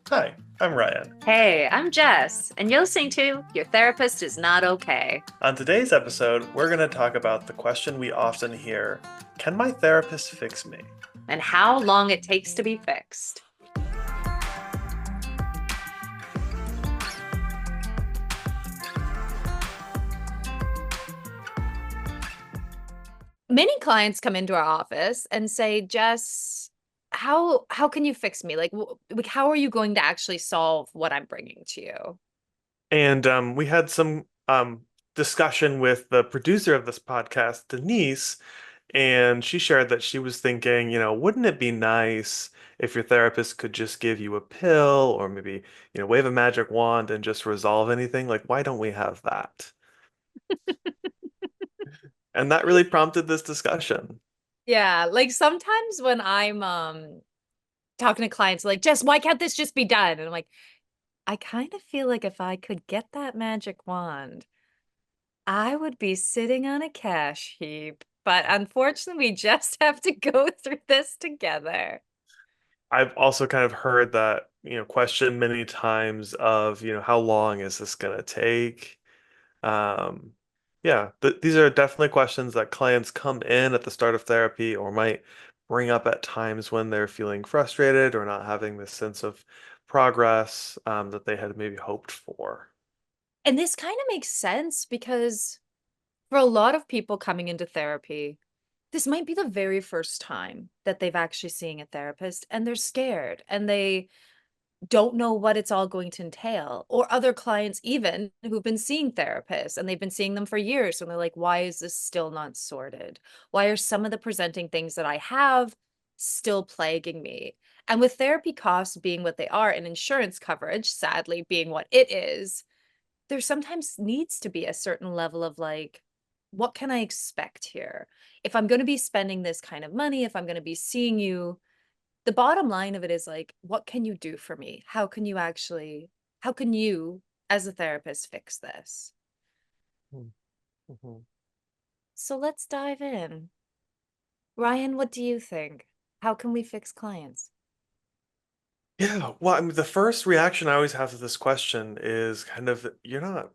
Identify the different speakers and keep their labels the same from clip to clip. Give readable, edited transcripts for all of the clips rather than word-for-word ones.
Speaker 1: Hi, I'm Ryan.
Speaker 2: Hey, I'm Jess, and you're listening to Your Therapist is Not Okay.
Speaker 1: On today's episode, we're going to talk about the question we often hear: can my therapist fix me?
Speaker 2: And how long it takes to be fixed. Many clients come into our office and say, Jess, how can you fix me? Like how are you going to actually solve what I'm bringing to you?
Speaker 1: And we had some discussion with the producer of this podcast, Denise, and she shared that she was thinking, wouldn't it be nice if your therapist could just give you a pill or maybe, wave a magic wand and just resolve anything? Like, why don't we have that? And that really prompted this discussion.
Speaker 2: Yeah, like sometimes when I'm talking to clients like, Jess, why can't this just be done? And I'm like, I kind of feel like if I could get that magic wand, I would be sitting on a cash heap, but unfortunately, we just have to go through this together.
Speaker 1: I've also kind of heard that, question many times of, how long is this going to take? Um, yeah, these are definitely questions that clients come in at the start of therapy or might bring up at times when they're feeling frustrated or not having this sense of progress that they had maybe hoped for.
Speaker 2: And this kind of makes sense because for a lot of people coming into therapy, this might be the very first time that they've actually seen a therapist and they're scared and they don't know what it's all going to entail. Or other clients, even who've been seeing therapists and they've been seeing them for years. And they're like, why is this still not sorted? Why are some of the presenting things that I have still plaguing me? And with therapy costs being what they are and insurance coverage, sadly, being what it is, there sometimes needs to be a certain level of like, what can I expect here? If I'm going to be spending this kind of money, if I'm going to be seeing you, the bottom line of it is like, what can you do for me? How can you, as a therapist, fix this?
Speaker 1: Mhm.
Speaker 2: So let's dive in. Ryan, what do you think? How can we fix clients?
Speaker 1: Yeah, well, I mean, the first reaction I always have to this question is kind of, you're not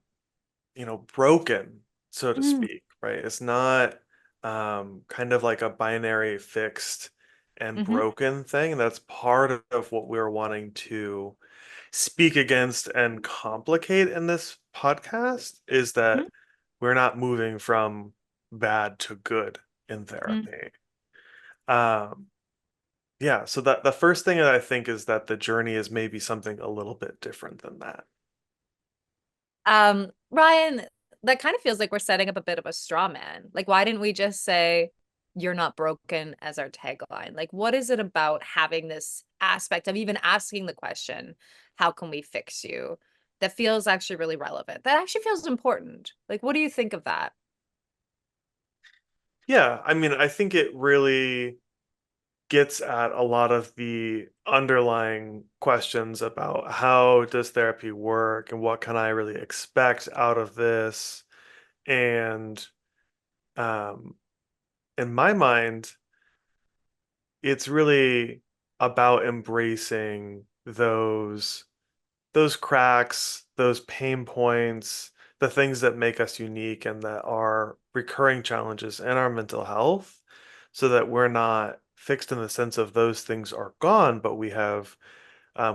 Speaker 1: broken, so to
Speaker 2: Mm,
Speaker 1: speak, right? It's not kind of like a binary fixed and
Speaker 2: mm-hmm,
Speaker 1: broken thing. That's part of what we're wanting to speak against and complicate in this podcast is that we're not moving from bad to good in
Speaker 2: mm-hmm.
Speaker 1: therapy. Um, yeah, so that the first thing that I think is that the journey is maybe something a little bit different than that.
Speaker 2: Ryan, that kind of feels like we're setting up a bit of a straw man. Like, why didn't we just say, you're not broken as our tagline? Like, what is it about having this aspect of even asking the question, how can we fix you? That feels actually really relevant. That actually feels important. Like, what do you think of that?
Speaker 1: Yeah, I mean, I think it really gets at a lot of the underlying questions about how does therapy work and what can I really expect out of this. And um, in my mind, it's really about embracing those cracks, those pain points, the things that make us unique and that are recurring challenges in our mental health, so that we're not fixed in the sense of those things are gone, but we have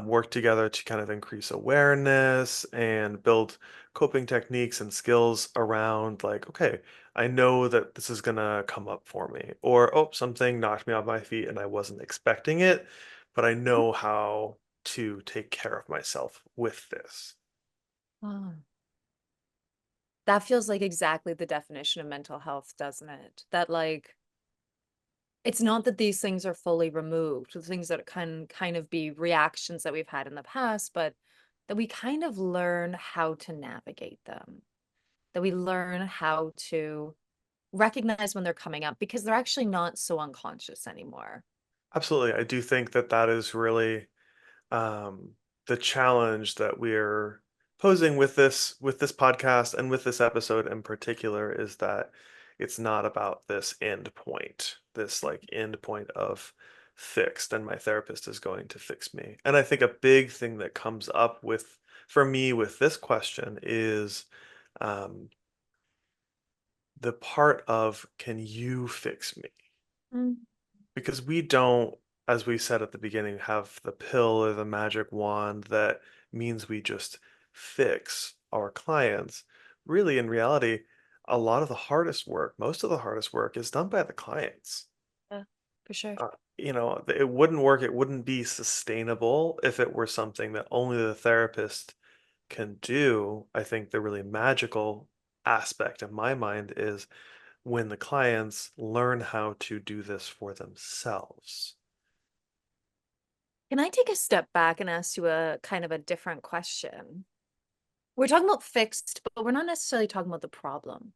Speaker 1: worked together to kind of increase awareness and build coping techniques and skills around, like, okay, I know that this is gonna come up for me, or oh, something knocked me off my feet and I wasn't expecting it, but I know how to take care of myself with this.
Speaker 2: Oh, that feels like exactly the definition of mental health, doesn't it? That like it's not that these things are fully removed, the things that can kind of be reactions that we've had in the past, but that we kind of learn how to navigate them, that we learn how to recognize when they're coming up because they're actually not so unconscious anymore.
Speaker 1: Absolutely. I do think that that is really um, the challenge that we're posing with this podcast and with this episode in particular is that it's not about this end point, this like end point of fixed and my therapist is going to fix me. And I think a big thing that comes up with for me with this question is um, the part of can you fix me?
Speaker 2: Mm.
Speaker 1: Because we don't, as we said at the beginning, have the pill or the magic wand that means we just fix our clients. Really, in reality, a lot of the hardest work, most of the hardest work is done by the clients.
Speaker 2: Yeah, for sure.
Speaker 1: Uh, it wouldn't work, it wouldn't be sustainable if it were something that only the therapist can do. I think the really magical aspect in my mind is when the clients learn how to do this for themselves.
Speaker 2: Can I take a step back and ask you a kind of a different question? We're talking about fixed, but we're not necessarily talking about the problem.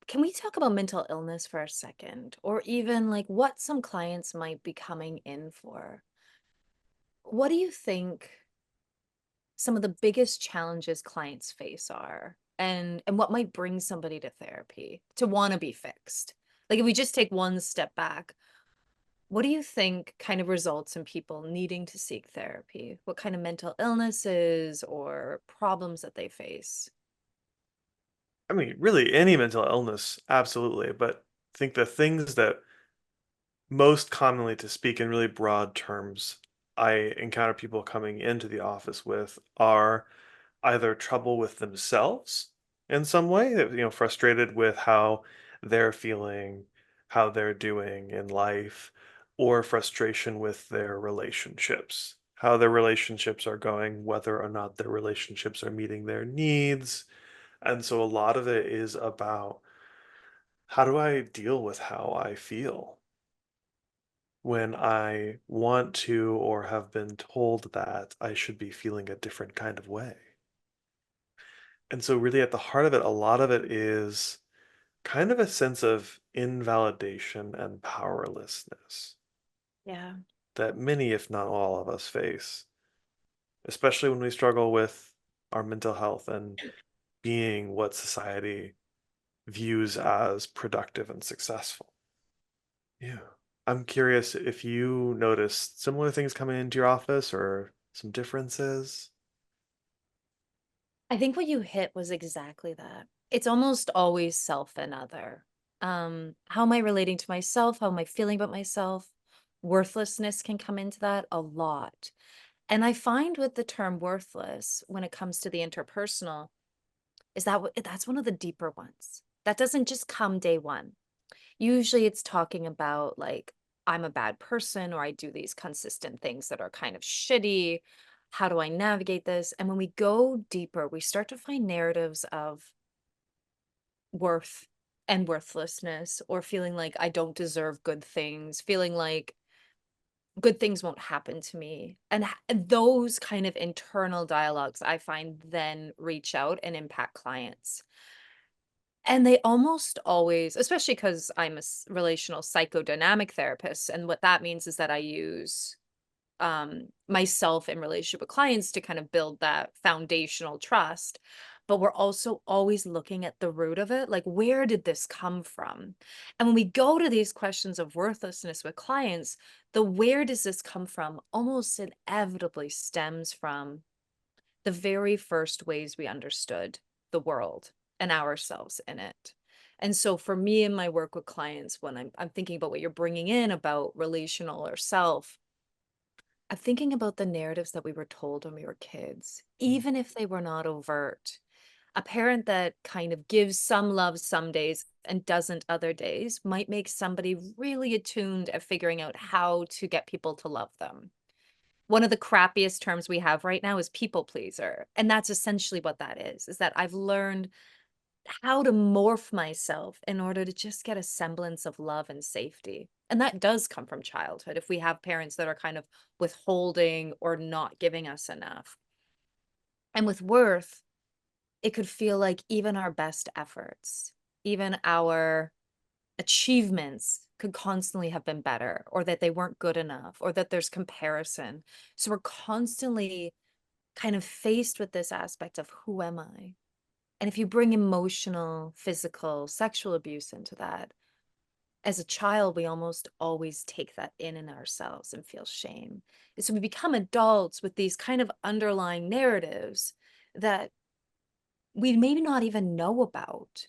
Speaker 2: Can we talk about mental illness for a second? Or even like what some clients might be coming in for? What do you think some of the biggest challenges clients face are? And what might bring somebody to therapy to want to be fixed? Like if we just take one step back, what do you think kind of results in people needing to seek therapy? What kind of mental illnesses or problems that they face?
Speaker 1: I mean, really any mental illness, absolutely. But I think the things that most commonly, to speak in really broad terms, I encounter people coming into the office with are either trouble with themselves in some way, frustrated with how they're feeling, how they're doing in life, or frustration with their relationships, how their relationships are going, whether or not their relationships are meeting their needs. And so a lot of it is about how do I deal with how I feel when I want to or have been told that I should be feeling a different kind of way. And so, really, at the heart of it, a lot of it is kind of a sense of invalidation and powerlessness
Speaker 2: Yeah.
Speaker 1: that many, if not all of us, face, especially when we struggle with our mental health and being what society views as productive and successful. Yeah. I'm curious if you noticed similar things coming into your office or some differences.
Speaker 2: I think what you hit was exactly that. It's almost always self and other. How am I relating to myself? How am I feeling about myself? Worthlessness can come into that a lot. And I find with the term worthless, when it comes to the interpersonal, is that that's one of the deeper ones. That doesn't just come day one. Usually it's talking about like, I'm a bad person or I do these consistent things that are kind of shitty. How do I navigate this? And when we go deeper, we start to find narratives of worth and worthlessness or feeling like I don't deserve good things, feeling like good things won't happen to me. And those kind of internal dialogues I find then reach out and impact clients. And they almost always, especially because I'm a relational psychodynamic therapist, and what that means is that I use myself in relationship with clients to kind of build that foundational trust. But we're also always looking at the root of it, like where did this come from? And when we go to these questions of worthlessness with clients, the where does this come from almost inevitably stems from the very first ways we understood the world and ourselves in it. And so for me in my work with clients, when I'm thinking about what you're bringing in about relational or self, I'm thinking about the narratives that we were told when we were kids,
Speaker 1: Mm.
Speaker 2: even if they were not overt. A parent that kind of gives some love some days and doesn't other days might make somebody really attuned at figuring out how to get people to love them. One of the crappiest terms we have right now is people pleaser. And that's essentially what that is that I've learned how to morph myself in order to just get a semblance of love and safety. And that does come from childhood if we have parents that are kind of withholding or not giving us enough. And with worth, it could feel like even our best efforts, even our achievements could constantly have been better or that they weren't good enough or that there's comparison. So we're constantly kind of faced with this aspect of who am I? And if you bring emotional, physical, sexual abuse into that, as a child, we almost always take that in ourselves and feel shame. And so we become adults with these kind of underlying narratives that we maybe not even know about,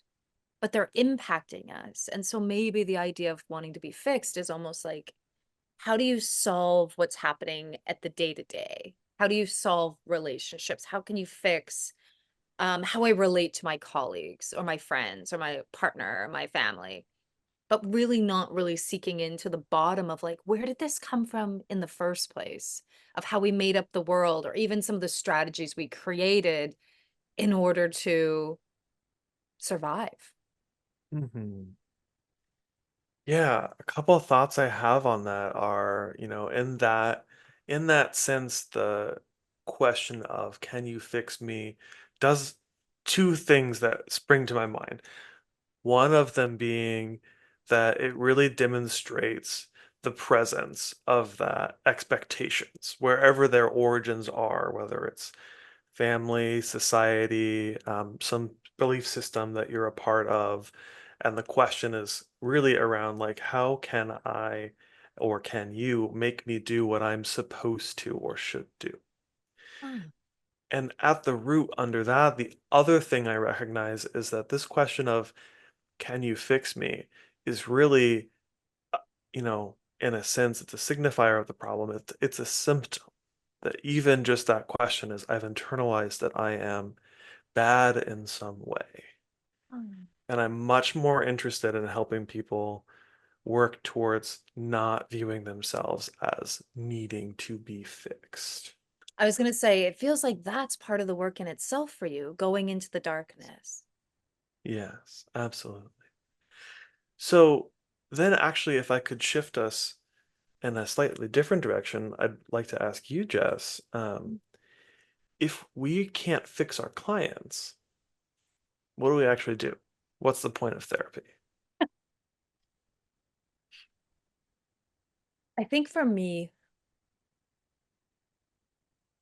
Speaker 2: but they're impacting us. And so maybe the idea of wanting to be fixed is almost like, how do you solve what's happening at the day to day? How do you solve relationships? How can you fix how I relate to my colleagues or my friends or my partner or my family? But really not really seeking into the bottom of like, where did this come from in the first place? Of how we made up the world, or even some of the strategies we created in order to survive.
Speaker 1: Hmm. Yeah, a couple of thoughts I have on that are, in that sense, the question of can you fix me does two things that spring to my mind. One of them being that it really demonstrates the presence of that expectations, wherever their origins are, whether it's family, society, some belief system that you're a part of. And the question is really around like, how can I or can you make me do what I'm supposed to or should do?
Speaker 2: Ah,
Speaker 1: And at the root under that, the other thing I recognize is that this question of can you fix me is really, uh, in a sense, it's a signifier of the problem. It's a symptom that even just that question is I've internalized that I am bad in some way.
Speaker 2: ah.
Speaker 1: And I'm much more interested in helping people work towards not viewing themselves as needing to be fixed.
Speaker 2: I was going to say, it feels like that's part of the work in itself for you, going into the darkness.
Speaker 1: Yes, absolutely. So then, actually, if I could shift us in a slightly different direction, I'd like to ask you, Jess, if we can't fix our clients, what do we actually do? What's the point of therapy?
Speaker 2: I think for me,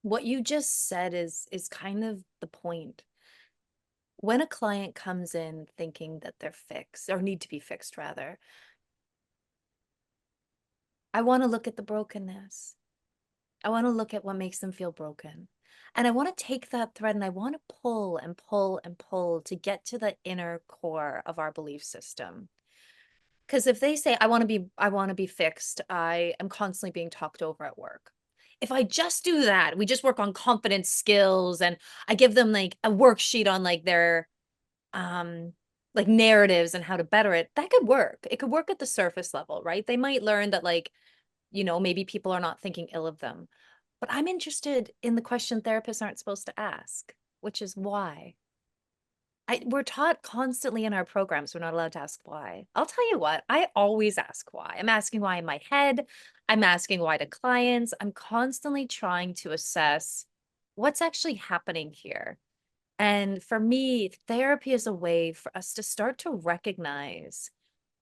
Speaker 2: what you just said is kind of the point. When a client comes in thinking that they're fixed or need to be fixed rather, I want to look at the brokenness. I want to look at what makes them feel broken. And I want to take that thread and I want to pull and pull and pull to get to the inner core of our belief system. Because if they say, I want to be fixed, I am constantly being talked over at work. If I just do that, we just work on confidence skills and I give them like a worksheet on um like narratives and how to better it, that could work. It could work at the surface level, right? They might learn that maybe people are not thinking ill of them. But I'm interested in the question therapists aren't supposed to ask, which is why. We're taught constantly in our programs, we're not allowed to ask why. I'll tell you what, I always ask why. I'm asking why in my head. I'm asking why to clients. I'm constantly trying to assess what's actually happening here. And for me, therapy is a way for us to start to recognize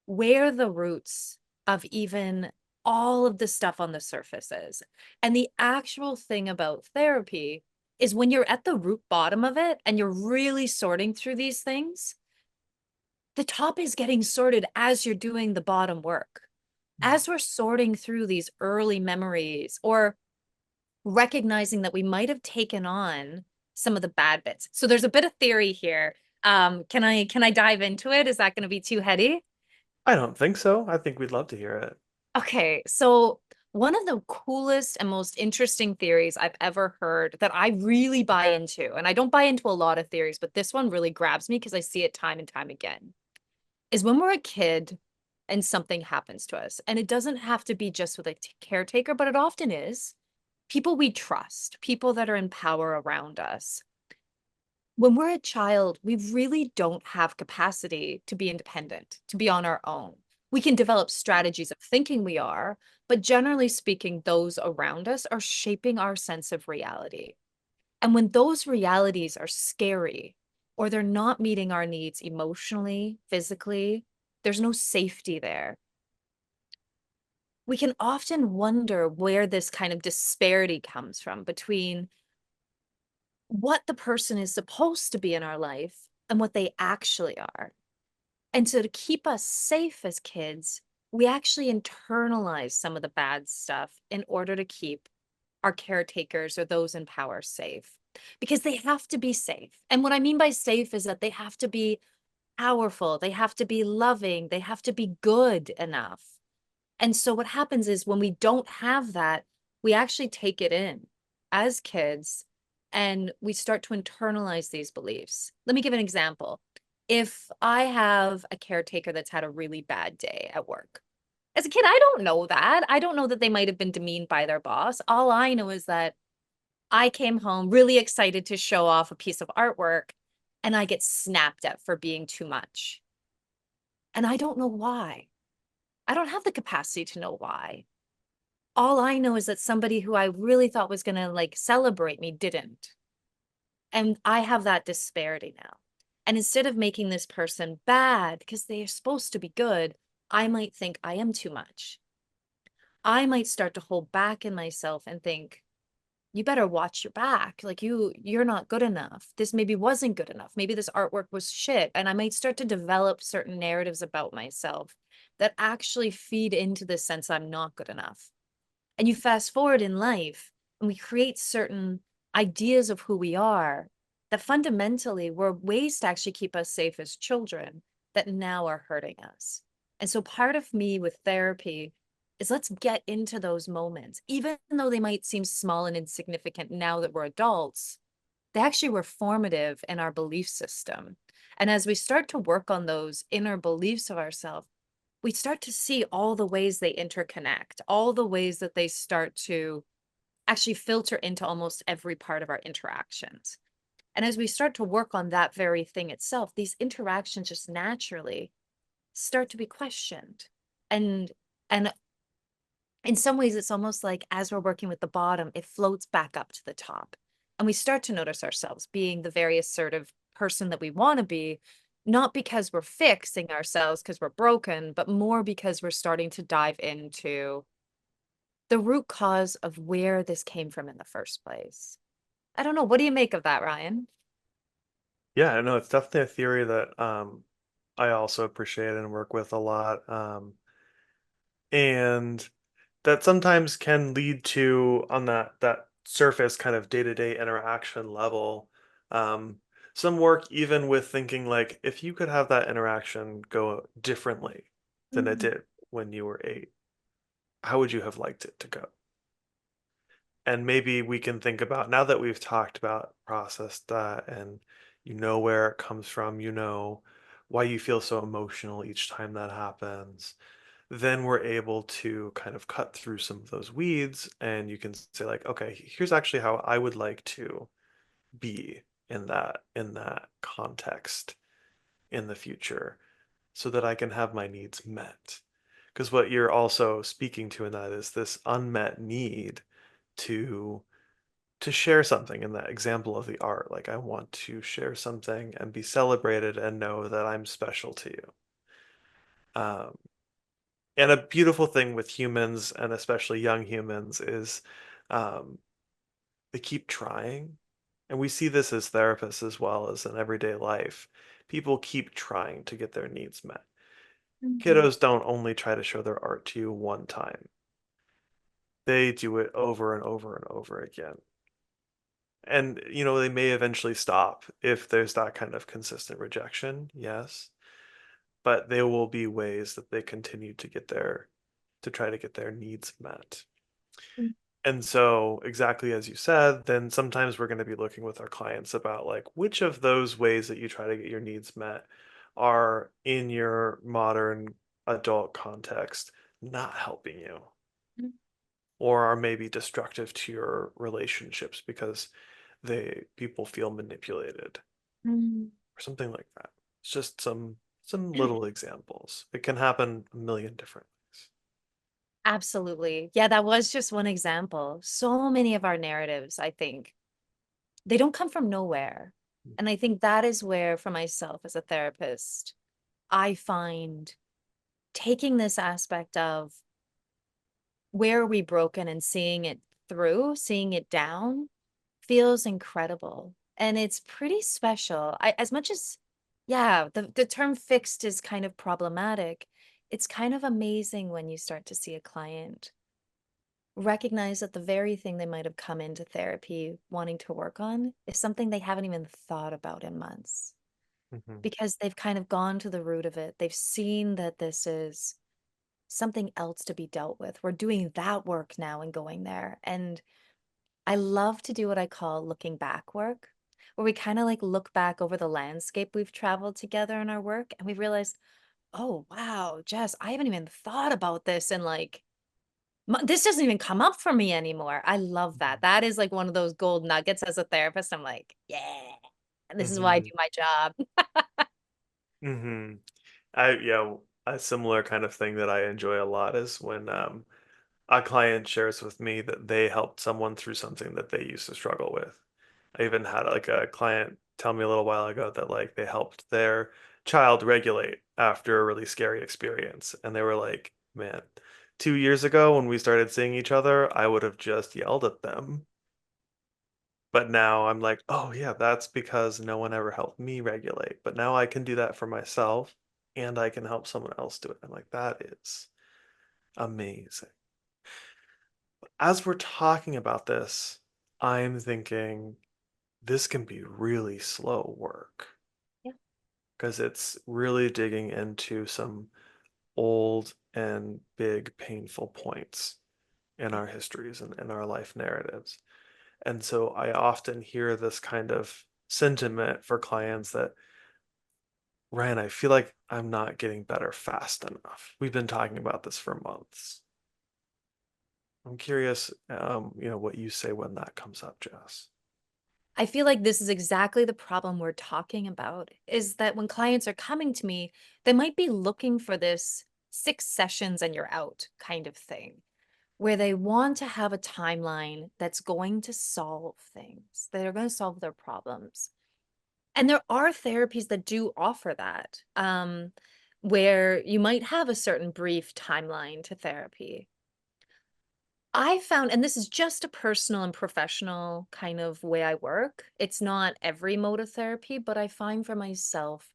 Speaker 2: where the roots of even all of the stuff on the surface is. And the actual thing about therapy is when you're at the root bottom of it and you're really sorting through these things, the top is getting sorted as you're doing the bottom work. As we're sorting through these early memories or recognizing that we might have taken on some of the bad bits. So there's a bit of theory here. Can I dive into it? Is that going to be too heady?
Speaker 1: I don't think so. I think we'd love to hear it.
Speaker 2: Okay, so one of the coolest and most interesting theories I've ever heard that I really buy into, and I don't buy into a lot of theories, but this one really grabs me because I see it time and time again, is when we're a kid and something happens to us. And it doesn't have to be just with a caretaker, but it often is. People we trust, people that are in power around us. When we're a child, we really don't have capacity to be independent, to be on our own. We can develop strategies of thinking we are, but generally speaking, those around us are shaping our sense of reality. And when those realities are scary or they're not meeting our needs emotionally, physically, there's no safety there. We can often wonder where this kind of disparity comes from between what the person is supposed to be in our life and what they actually are. And so to keep us safe as kids, we actually internalize some of the bad stuff in order to keep our caretakers or those in power safe, because they have to be safe. And what I mean by safe is that they have to be powerful, they have to be loving, they have to be good enough. And so what happens is when we don't have that, we actually take it in as kids and we start to internalize these beliefs. Let me give an example. If I have a caretaker that's had a really bad day at work, as a kid, I don't know that. I don't know that they might have been demeaned by their boss. All I know is that I came home really excited to show off a piece of artwork and I get snapped at for being too much. And I don't know why. I don't have the capacity to know why. All I know is that somebody who I really thought was going to like celebrate me didn't. And I have that disparity now. And instead of making this person bad because they are supposed to be good, I might think I am too much. I might start to hold back in myself and think, you better watch your back. Like you're not good enough. This maybe wasn't good enough. Maybe this artwork was shit. And I might start to develop certain narratives about myself that actually feed into this sense I'm not good enough. And you fast forward in life and we create certain ideas of who we are that fundamentally were ways to actually keep us safe as children that now are hurting us. And so part of me with therapy is let's get into those moments, even though they might seem small and insignificant now that we're adults, they actually were formative in our belief system. And as we start to work on those inner beliefs of ourselves, we start to see all the ways they interconnect, all the ways that they start to actually filter into almost every part of our interactions. And as we start to work on that very thing itself, these interactions just naturally start to be questioned. And and in some ways it's almost like as we're working with the bottom, it floats back up to the top. And we start to notice ourselves being the very assertive person that we want to be, not because we're fixing ourselves because we're broken, but more because we're starting to dive into the root cause of where this came from in the first place. I don't know. What do you make of that, Ryan?
Speaker 1: Yeah, no, it's definitely a theory that I also appreciate and work with a lot. And that sometimes can lead to on that surface kind of day-to-day interaction level, some work even with thinking like if you could have that interaction go differently than it
Speaker 2: Mm,
Speaker 1: did when you were 8, how would you have liked it to go? And maybe we can think about now that we've talked about processed that and you know where it comes from, you know why you feel so emotional each time that happens, then we're able to kind of cut through some of those weeds and you can say like, okay, here's actually how I would like to be in that context in the future so that I can have my needs met. Because what you're also speaking to in that is this unmet need to to share something in that example of the art. Like I want to share something and be celebrated and know that I'm special to you. Um, and a beautiful thing with humans and especially young humans is um, they keep trying. And we see this as therapists as well as in everyday life. People keep trying to get their needs met.
Speaker 2: mhm,
Speaker 1: Kiddos don't only try to show their art to you one time. They do it over and over and over again. And, they may eventually stop if there's that kind of consistent rejection, yes. But there will be ways that they continue to try to get their needs met.
Speaker 2: mm,
Speaker 1: And so, exactly as you said, then sometimes we're going to be looking with our clients about like which of those ways that you try to get your needs met are in your modern adult context not helping you
Speaker 2: mm,
Speaker 1: or are maybe destructive to your relationships because they people feel manipulated
Speaker 2: mm.
Speaker 1: or something like that. It's just some little examples. It can happen a million different ways.
Speaker 2: Absolutely. Yeah, that was just one example. So many of our narratives, I think, they don't come from nowhere. And I think that is where, for myself as a therapist, I find taking this aspect of where are we broken and seeing it through, seeing it down, feels incredible. And it's pretty special. As much as Yeah, the term fixed is kind of problematic. It's kind of amazing when you start to see a client recognize that the very thing they might have come into therapy wanting to work on is something they haven't even thought about in months
Speaker 1: Hmm.
Speaker 2: because they've kind of gone to the root of it. They've seen that this is something else to be dealt with. We're doing that work now and going there. And I love to do what I call looking back work, where we kind of like look back over the landscape we've traveled together in our work and we realize, oh, wow, Jess, I haven't even thought about this. And like, this doesn't even come up for me anymore. I love that. That is like one of those gold nuggets as a therapist. I'm like, yeah, this is why I do
Speaker 1: Hmm.
Speaker 2: my job.
Speaker 1: Hmm. Yeah, a similar kind of thing that I enjoy a lot is when a client shares with me that they helped someone through something that they used to struggle with. I even had like a client tell me a little while ago that like they helped their child regulate after a really scary experience. And they were like, man, 2 years ago when we started seeing each other, I would have just yelled at them. But now I'm like, oh yeah, that's because no one ever helped me regulate. But now I can do that for myself and I can help someone else do it. I'm like, that is amazing. As we're talking about this, I'm thinking this can be really slow work
Speaker 2: Yeah.
Speaker 1: because it's really digging into some old and big painful points in
Speaker 2: Yeah.
Speaker 1: our histories and in our life narratives. And so I often hear this kind of sentiment for clients that, Ryan, I feel like I'm not getting better fast enough. We've been talking about this for months. I'm curious, what you say when that comes up, Jess.
Speaker 2: I feel like this is exactly the problem we're talking about is that when clients are coming to me, they might be looking for this 6 sessions and you're out kind of thing, where they want to have a timeline that's going to solve things, that are going to solve their problems. And there are therapies that do offer that, where you might have a certain brief timeline to therapy. I found, and this is just a personal and professional kind of way I work. It's not every mode of therapy, but I find for myself,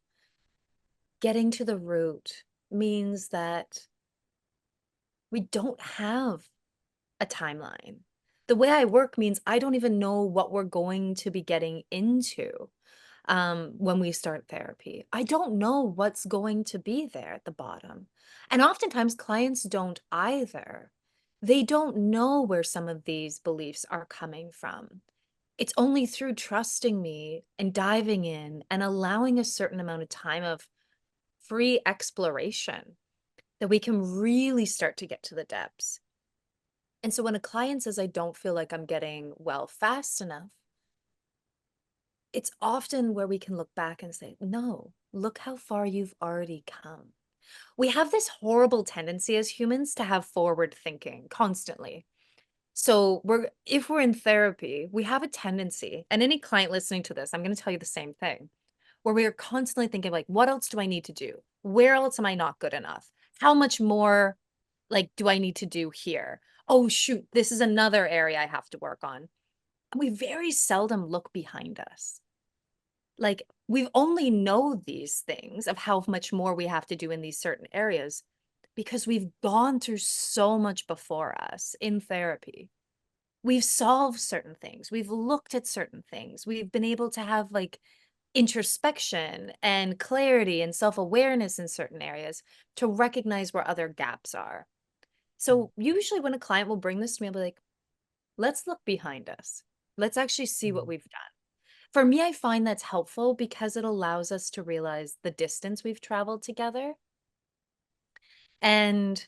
Speaker 2: getting to the root means that we don't have a timeline. The way I work means I don't even know what we're going to be getting into when we start therapy. I don't know what's going to be there at the bottom. And oftentimes clients don't either. They don't know where some of these beliefs are coming from. It's only through trusting me and diving in and allowing a certain amount of time of free exploration that we can really start to get to the depths. And so when a client says, I don't feel like I'm getting well fast enough, it's often where we can look back and say, no, look how far you've already come. We have this horrible tendency as humans to have forward thinking constantly. So if we're in therapy, we have a tendency, and any client listening to this, I'm going to tell you the same thing, where we are constantly thinking like, what else do I need to do? Where else am I not good enough? How much more like do I need to do here? Oh shoot, this is another area I have to work on. We very seldom look behind us. Like we only know these things of how much more we have to do in these certain areas because we've gone through so much before us in therapy. We've solved certain things. We've looked at certain things. We've been able to have like introspection and clarity and self-awareness in certain areas to recognize where other gaps are. So usually when a client will bring this to me, I'll be like, let's look behind us. Let's actually see what
Speaker 1: Mm.
Speaker 2: we've done. For me, I find that's helpful because it allows us to realize the distance we've traveled together. And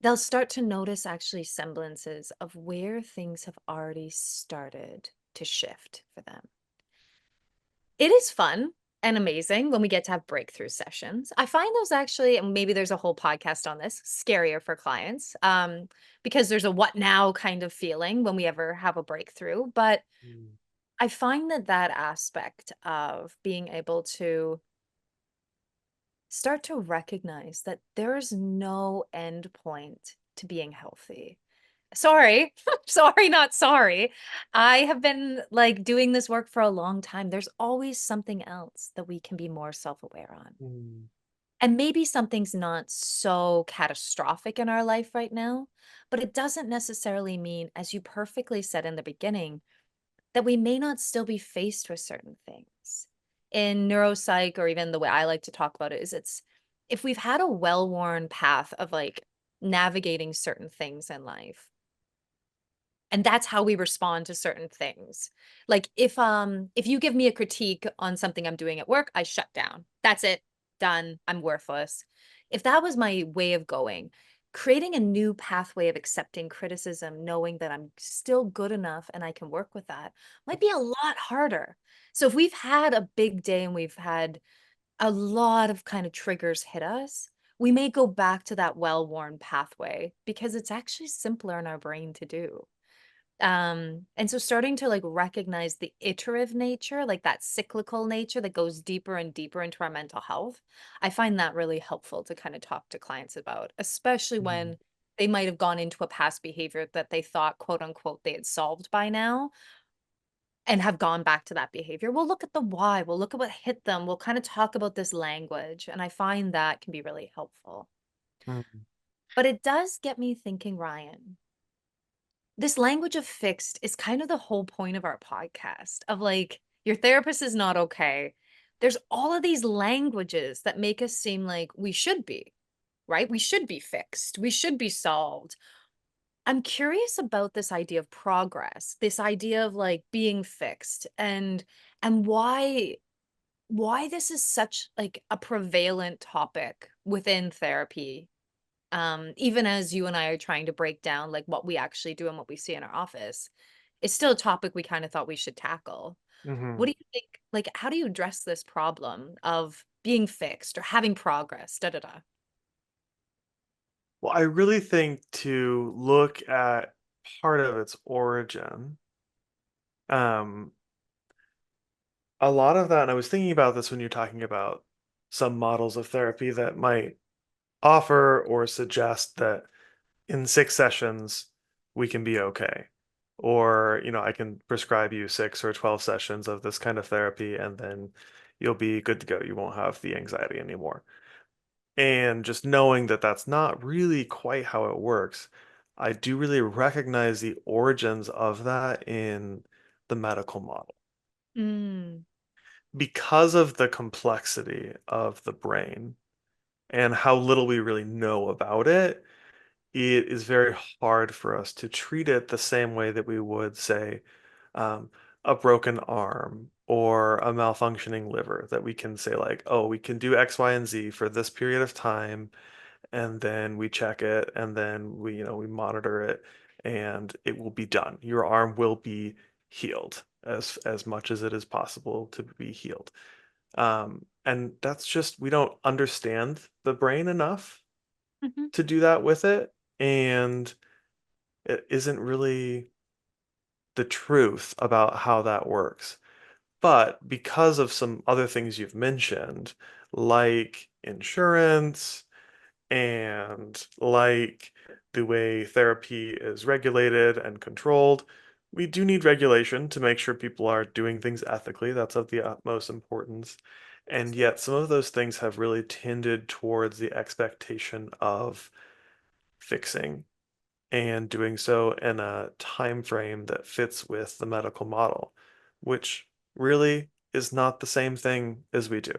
Speaker 2: they'll start to notice actually semblances of where things have already started to shift for them. It is fun and amazing when we get to have breakthrough sessions. I find those actually, and maybe there's a whole podcast on this, scarier for clients, because there's a what now kind of feeling when we ever have a breakthrough. But
Speaker 1: Mm.
Speaker 2: I find that that aspect of being able to start to recognize that there is no end point to being healthy. Sorry. Sorry, not sorry. I have been like doing this work for a long time. There's always something else that we can be more self-aware on.
Speaker 1: Mm,
Speaker 2: And maybe something's not so catastrophic in our life right now, but it doesn't necessarily mean, as you perfectly said in the beginning, that we may not still be faced with certain things. In neuropsych, or even the way I like to talk about it, is it's if we've had a well-worn path of like navigating certain things in life, and that's how we respond to certain things. Like if you give me a critique on something I'm doing at work, I shut down. That's it. Done. I'm worthless. If that was my way of going, creating a new pathway of accepting criticism, knowing that I'm still good enough and I can work with that, might be a lot harder. So if we've had a big day and we've had a lot of kind of triggers hit us, we may go back to that well-worn pathway because it's actually simpler in our brain to do. And so starting to like recognize the iterative nature, like that cyclical nature that goes deeper and deeper into our mental health, I find that really helpful to kind of talk to clients about, especially
Speaker 1: mm,
Speaker 2: when they might have gone into a past behavior that they thought, quote unquote, they had solved by now and have gone back to that behavior. We'll look at the why, we'll look at what hit them, we'll kind of talk about this language. And I find that can be really helpful.
Speaker 1: mm.
Speaker 2: But it does get me thinking, Ryan, this language of fixed is kind of the whole point of our podcast of like your therapist is not okay. There's all of these languages that make us seem like we should be, right? We should be fixed. We should be solved. I'm curious about this idea of progress, this idea of like being fixed and why this is such like a prevalent topic within therapy, even as you and I are trying to break down like what we actually do and what we see in our office, it's still a topic we kind of thought we should tackle. What
Speaker 1: Mhm.
Speaker 2: do you think? Like, how do you address this problem of being fixed or having progress? Da da da.
Speaker 1: Well, I really think to look at part of its origin, um, a lot of that, and I was thinking about this when you're talking about some models of therapy that might offer or suggest that in 6 sessions we can be okay. Or, I can prescribe you 6 or 12 sessions of this kind of therapy and then you'll be good to go. You won't have the anxiety anymore. And just knowing that that's not really quite how it works, I do really recognize the origins of that in the medical model.
Speaker 2: Mm,
Speaker 1: Because of the complexity of the brain and how little we really know about it, it is very hard for us to treat it the same way that we would, say, um, a broken arm or a malfunctioning liver, that we can say, like, oh, we can do X, Y, and Z for this period of time and then we check it and then we monitor it and it will be done. Your arm will be healed as much as it is possible to be healed. And that's just we don't understand the brain enough
Speaker 2: mhm,
Speaker 1: to do that with it, and it isn't really the truth about how that works. But because of some other things you've mentioned, like insurance, and like the way therapy is regulated and controlled, we do need regulation to make sure people are doing things ethically. That's of the utmost importance. And yet, some of those things have really tended towards the expectation of fixing and doing so in a time frame that fits with the medical model, which really is not the same thing as we do.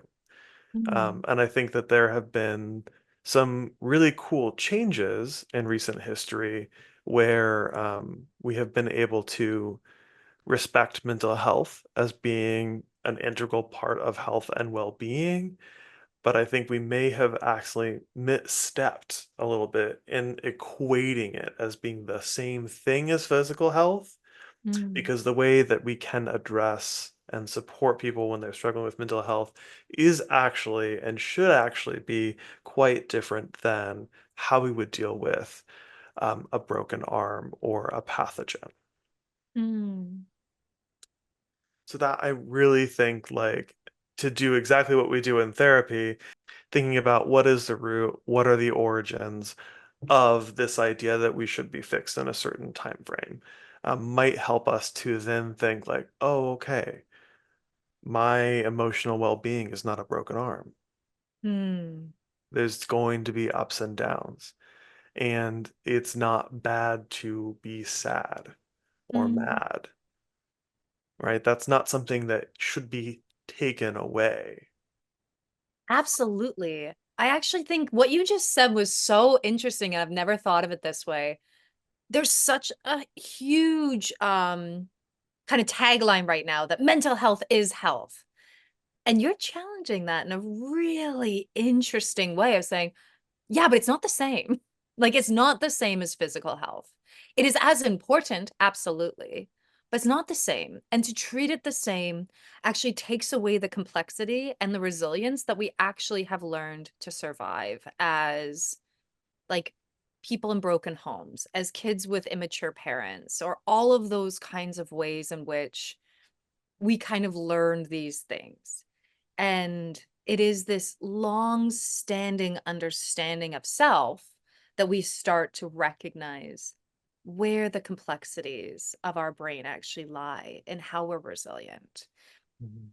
Speaker 2: mm,
Speaker 1: And I think that there have been some really cool changes in recent history where we have been able to respect mental health as being an integral part of health and well-being. But I think we may have actually misstepped a little bit in equating it as being the same thing as physical health,
Speaker 2: mm,
Speaker 1: because the way that we can address and support people when they're struggling with mental health is actually and should actually be quite different than how we would deal with a broken arm or a pathogen.
Speaker 2: mm,
Speaker 1: So that I really think, like, to do exactly what we do in therapy, thinking about what is the root, what are the origins, of this idea that we should be fixed in a certain time frame might help us to then think like, oh, okay, my emotional well-being is not a broken arm.
Speaker 2: Hmm.
Speaker 1: There's going to be ups and downs, and it's not bad to be sad or
Speaker 2: Mm,
Speaker 1: mad, right? That's not something that should be taken away.
Speaker 2: absolutely. I actually think what you just said was so interesting, and I've never thought of it this way. There's such a huge kind of tagline right now that mental health is health. And you're challenging that in a really interesting way of saying, yeah, but it's not the same. Like, it's not the same as physical health. It is as important, absolutely, but it's not the same. And to treat it the same actually takes away the complexity and the resilience that we actually have learned to survive as like people in broken homes, as kids with immature parents, or all of those kinds of ways in which we kind of learned these things. And it is this long-standing understanding of self that we start to recognize where the complexities of our brain actually lie and how we're resilient.
Speaker 1: Mhm.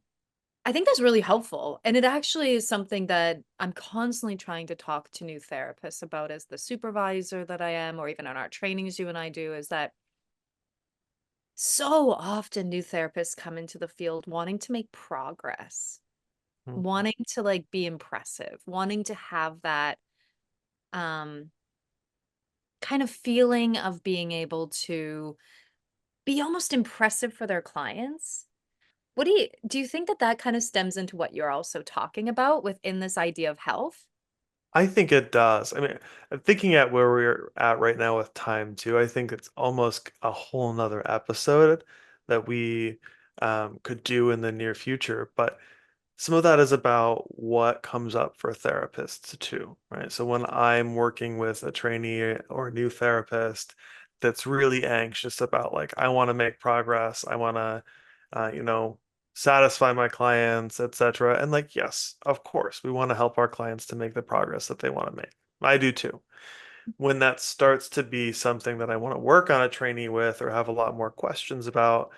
Speaker 2: I think that's really helpful. And it actually is something that I'm constantly trying to talk to new therapists about as the supervisor that I am, or even in our trainings you and I do, is that so often new therapists come into the field wanting to make progress,
Speaker 1: Mhm.
Speaker 2: wanting to like be impressive, wanting to have that um kind of feeling of being able to be almost impressive for their clients. What do you think that that kind of stems into what you're also talking about within this idea of health?
Speaker 1: I think it does. I mean, thinking at where we're at right now with time too, I think it's almost a whole nother episode that we could do in the near future. But some of that is about what comes up for therapists too, right? So when I'm working with a trainee or a new therapist that's really anxious about like, I want to make progress, I want to, you know, satisfy my clients, etc. And like, yes, of course, we want to help our clients to make the progress that they want to make. I do too. When that starts to be something that I want to work on a trainee with or have a lot more questions about,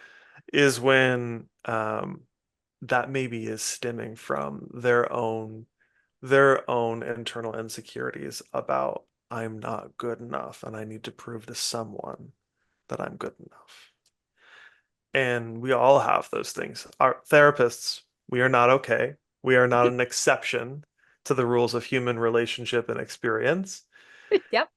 Speaker 1: is when that maybe is stemming from their own internal insecurities about I'm not good enough and I need to prove to someone that I'm good enough. And we all have those things. Our therapists, we are not okay. We are not an exception to the rules of human relationship and experience.
Speaker 2: Yep.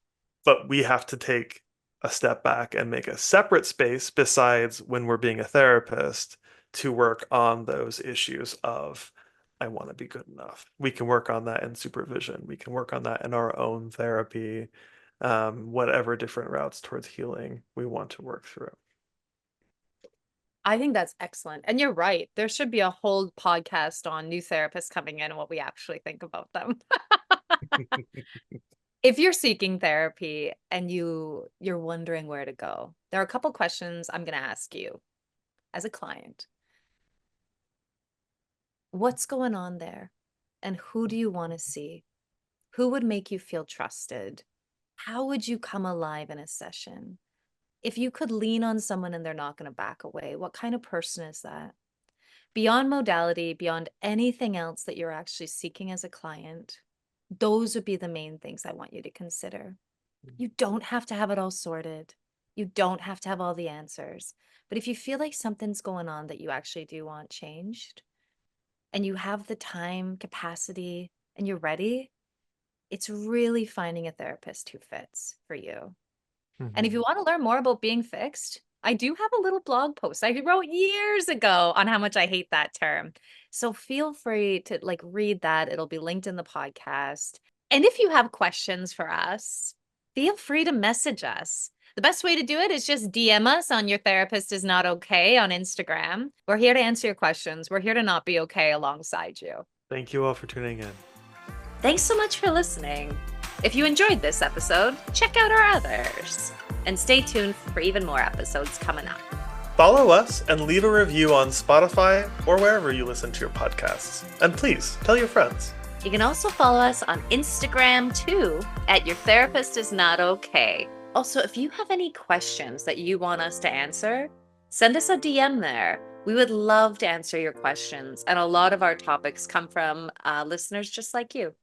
Speaker 1: But we have to take a step back and make a separate space besides when we're being a therapist to work on those issues of I want to be good enough. We can work on that in supervision. We can work on that in our own therapy, whatever different routes towards healing we want to work through.
Speaker 2: I think that's excellent. And you're right. There should be a whole podcast on new therapists coming in and what we actually think about them. If you're seeking therapy and you're wondering where to go, there are a couple questions I'm going to ask you as a client. What's going on there? And who do you want to see? Who would make you feel trusted? How would you come alive in a session? If you could lean on someone and they're not going to back away, what kind of person is that? Beyond modality, beyond anything else that you're actually seeking as a client, those would be the main things I want you to consider. You don't have to have it all sorted. You don't have to have all the answers. But if you feel like something's going on that you actually do want changed and you have the time, capacity, and you're ready, it's really finding a therapist who fits for you. And if you
Speaker 1: Mhm.
Speaker 2: want to learn more about being fixed, I do have a little blog post I wrote years ago on how much I hate that term. So feel free to like read that. It'll be linked in the podcast. And if you have questions for us, feel free to message us. The best way to do it is just DM us on Your Therapist Is Not Okay on Instagram. We're here to answer your questions. We're here to not be okay alongside you.
Speaker 1: Thank you all for tuning in.
Speaker 2: Thanks so much for listening. If you enjoyed this episode, check out our others. And stay tuned for even more episodes coming up.
Speaker 1: Follow us and leave a review on Spotify or wherever you listen to your podcasts. And please tell your friends.
Speaker 2: You can also follow us on Instagram too at Your Therapist Is Not Okay. Also, if you have any questions that you want us to answer, send us a DM there. We would love to answer your questions. And a lot of our topics come from listeners just like you.